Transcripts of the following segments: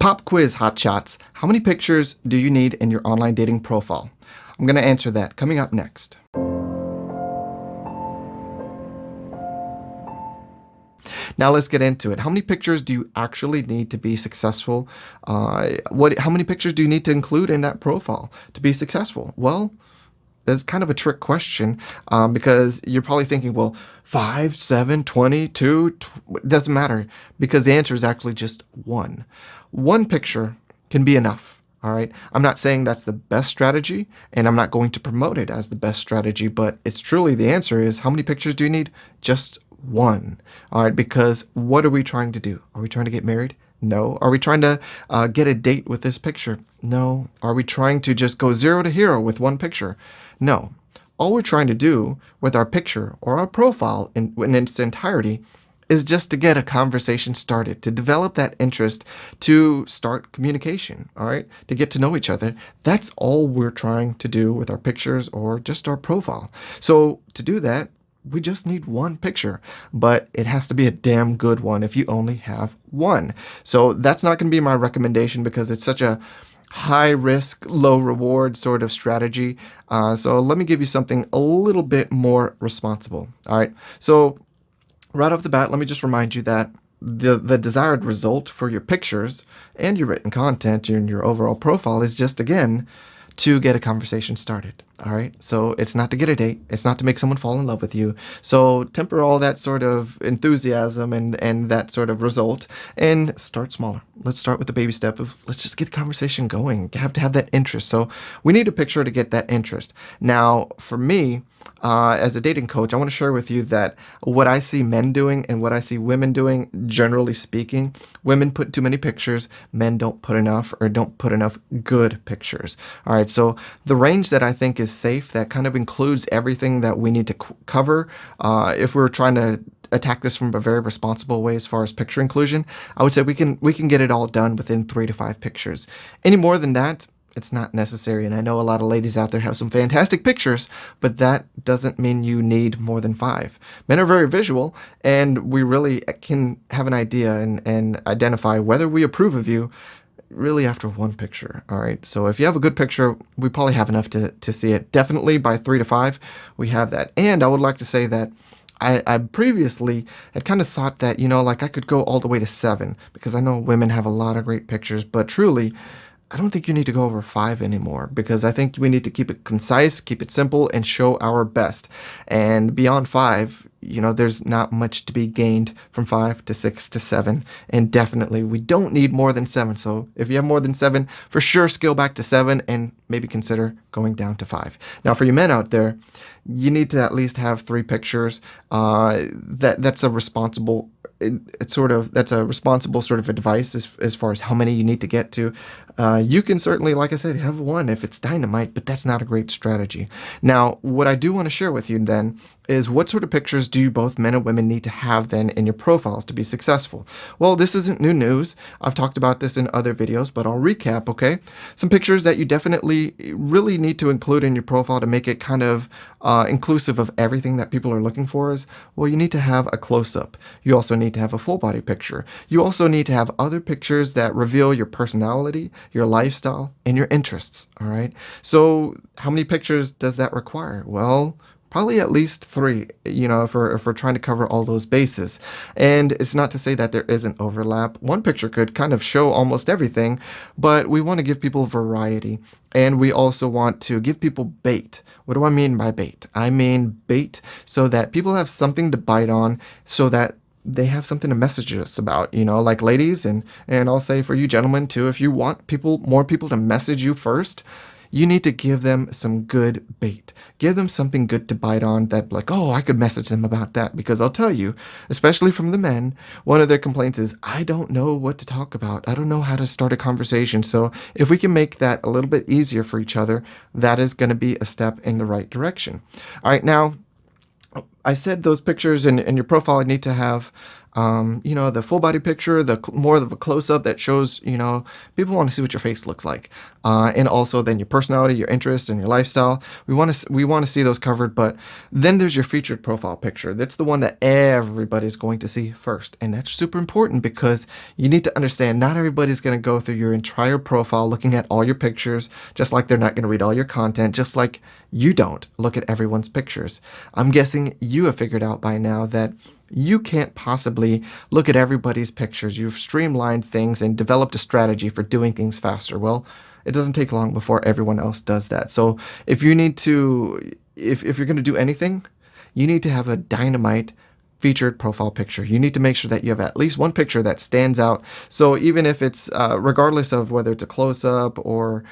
Pop quiz, hotshots. How many pictures do you need in your online dating profile? I'm going to answer that coming up next. Now let's get into it. How many pictures do you actually need to be successful? How many pictures do you need to include in that profile to be successful? Well, it's kind of a trick question because you're probably thinking, well, 5, 7, 22, it doesn't matter, because the answer is actually just one. One picture can be enough. All right. I'm not saying that's the best strategy, and I'm not going to promote it as the best strategy, but it's truly the answer is how many pictures do you need? Just one. All right. Because what are we trying to do? Are we trying to get married? No. Are we trying to get a date with this picture? No. Are we trying to just go 0 to hero with one picture? No. All we're trying to do with our picture or our profile in its entirety is just to get a conversation started, to develop that interest, to start communication, all right, to get to know each other. That's all we're trying to do with our pictures or just our profile. So to do that, we just need one picture, but it has to be a damn good one if you only have one. So that's not going to be my recommendation because it's such a high risk, low reward sort of strategy. So let me give you something a little bit more responsible. All right. So right off the bat, let me just remind you that the desired result for your pictures and your written content and your overall profile is just, again, to get a conversation started. All right. So it's not to get a date. It's not to make someone fall in love with you. So temper all that sort of enthusiasm and that sort of result and start smaller. Let's start with the baby step of let's just get the conversation going. You have to have that interest. So we need a picture to get that interest. Now, for me, as a dating coach, I want to share with you that what I see men doing and what I see women doing, generally speaking, women put too many pictures, men don't put enough or don't put enough good pictures. All right, so the range that I think is safe, that kind of includes everything that we need to cover if we're trying to attack this from a very responsible way as far as picture inclusion, I would say we can get it all done within 3 to 5 pictures. Any more than that, it's not necessary. And I know a lot of ladies out there have some fantastic pictures, but that doesn't mean you need more than 5. Men are very visual, and we really can have an idea and identify whether we approve of you really after one picture. All right. So if you have a good picture, we probably have enough to see it. Definitely by 3 to 5, we have that. And I would like to say that I previously had kind of thought that, like I could go all the way to 7 because I know women have a lot of great pictures, but truly, I don't think you need to go over 5 anymore because I think we need to keep it concise, keep it simple, and show our best. And beyond 5, there's not much to be gained from 5 to 6 to 7. And definitely, we don't need more than 7. So if you have more than 7, for sure, scale back to 7 and maybe consider going down to 5. Now, for you men out there, you need to at least have 3 pictures. That's a responsible. That's a responsible sort of advice as far as how many you need to get to. You can certainly, like I said, have 1 if it's dynamite, but that's not a great strategy. Now, what I do want to share with you then is what sort of pictures do you both men and women need to have then in your profiles to be successful? Well, this isn't new news. I've talked about this in other videos, but I'll recap, okay? Some pictures that you definitely really need to include in your profile to make it kind of inclusive of everything that people are looking for is, well, you need to have a close-up. You also need to have a full body picture. You also need to have other pictures that reveal your personality, your lifestyle, and your interests, all right? So how many pictures does that require? Well, probably at least 3, if we're trying to cover all those bases. And it's not to say that there isn't overlap. One picture could kind of show almost everything, but we want to give people variety. And we also want to give people bait. What do I mean by bait? I mean bait so that people have something to bite on, so that they have something to message us about, like ladies, and I'll say for you gentlemen too, if you want more people to message you first, you need to give them some good bait. Give them something good to bite on that, like, oh, I could message them about that. Because I'll tell you, especially from the men, one of their complaints is, I don't know what to talk about. I don't know how to start a conversation. So if we can make that a little bit easier for each other, that is going to be a step in the right direction. All right, now, I said those pictures in your profile need to have The full body picture, more of a close up that shows, people want to see what your face looks like, and also then your personality, your interests, and your lifestyle. We want to see those covered. But then there's your featured profile picture. That's the one that everybody's going to see first, and that's super important because you need to understand not everybody's going to go through your entire profile looking at all your pictures, just like they're not going to read all your content, just like you don't look at everyone's pictures. I'm guessing you have figured out by now that you can't possibly look at everybody's pictures. You've streamlined things and developed a strategy for doing things faster. Well, it doesn't take long before everyone else does that. So if you need to, if you're going to do anything, you need to have a dynamite featured profile picture. You need to make sure that you have at least one picture that stands out. So even if it's, regardless of whether it's a close-up or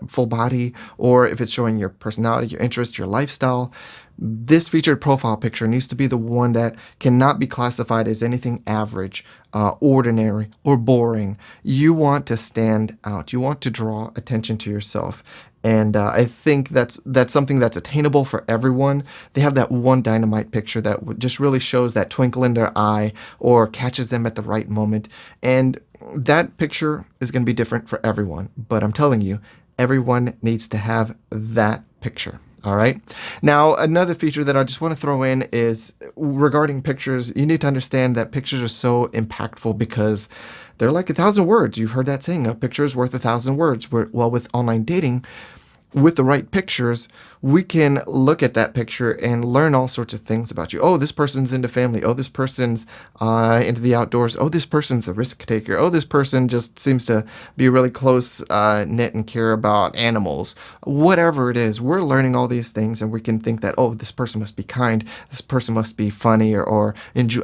full body, or if it's showing your personality, your interest, your lifestyle, this featured profile picture needs to be the one that cannot be classified as anything average, ordinary, or boring. You want to stand out. You want to draw attention to yourself. And I think that's something that's attainable for everyone. They have that one dynamite picture that just really shows that twinkle in their eye or catches them at the right moment. And that picture is going to be different for everyone. But I'm telling you, everyone needs to have that picture. All right. Now, another feature that I just want to throw in is regarding pictures. You need to understand that pictures are so impactful because they're like 1,000 words. You've heard that saying, a picture is worth 1,000 words. Well, with online dating, with the right pictures, we can look at that picture and learn all sorts of things about you. Oh, this person's into family. Oh, this person's into the outdoors. Oh, this person's a risk taker. Oh, this person just seems to be really close knit and care about animals. Whatever it is, we're learning all these things, and we can think that, oh, this person must be kind. This person must be funny or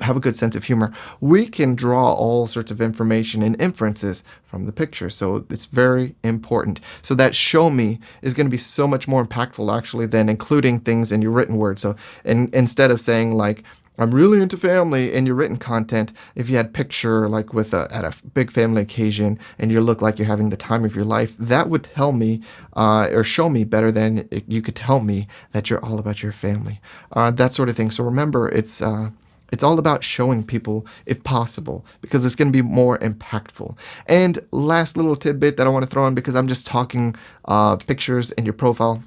have a good sense of humor. We can draw all sorts of information and inferences from the picture. So it's very important. So that show me is going to be so much more impactful actually than including things in your written word. So instead of saying like, I'm really into family in your written content, if you had picture like at a big family occasion and you look like you're having the time of your life, that would tell me or show me better than you could tell me that you're all about your family. That sort of thing. So remember, it's all about showing people, if possible, because it's going to be more impactful. And last little tidbit that I want to throw in, because I'm just talking pictures in your profile.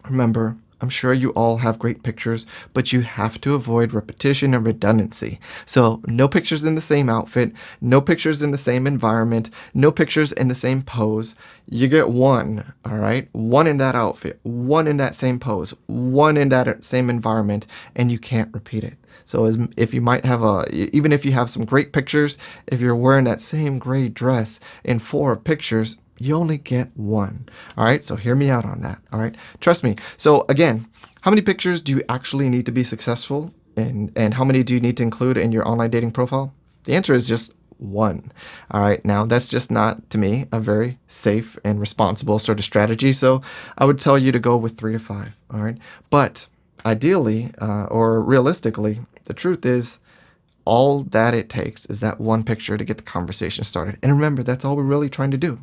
Remember, I'm sure you all have great pictures, but you have to avoid repetition and redundancy. So no pictures in the same outfit, no pictures in the same environment, no pictures in the same pose. You get one, all right? One in that outfit, one in that same pose, one in that same environment, and you can't repeat it. So if you might have even if you have some great pictures, if you're wearing that same gray dress in 4 pictures, you only get one. All right, so hear me out on that. All right, trust me. So again, how many pictures do you actually need to be successful? And how many do you need to include in your online dating profile? The answer is just one. All right, now that's just not, to me, a very safe and responsible sort of strategy. So I would tell you to go with 3 to 5. All right, but ideally or realistically, the truth is, all that it takes is that one picture to get the conversation started. And remember, that's all we're really trying to do.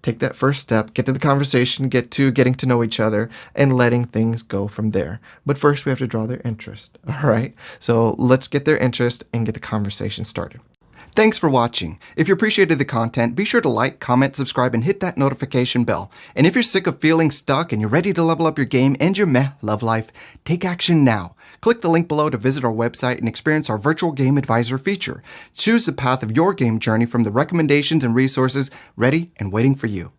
Take that first step, get to the conversation, get to getting to know each other, and letting things go from there. But first, we have to draw their interest. All right? So let's get their interest and get the conversation started. Thanks for watching. If you appreciated the content, be sure to like, comment, subscribe, and hit that notification bell. And if you're sick of feeling stuck and you're ready to level up your game and your meh love life, take action now. Click the link below to visit our website and experience our virtual game advisor feature. Choose the path of your game journey from the recommendations and resources ready and waiting for you.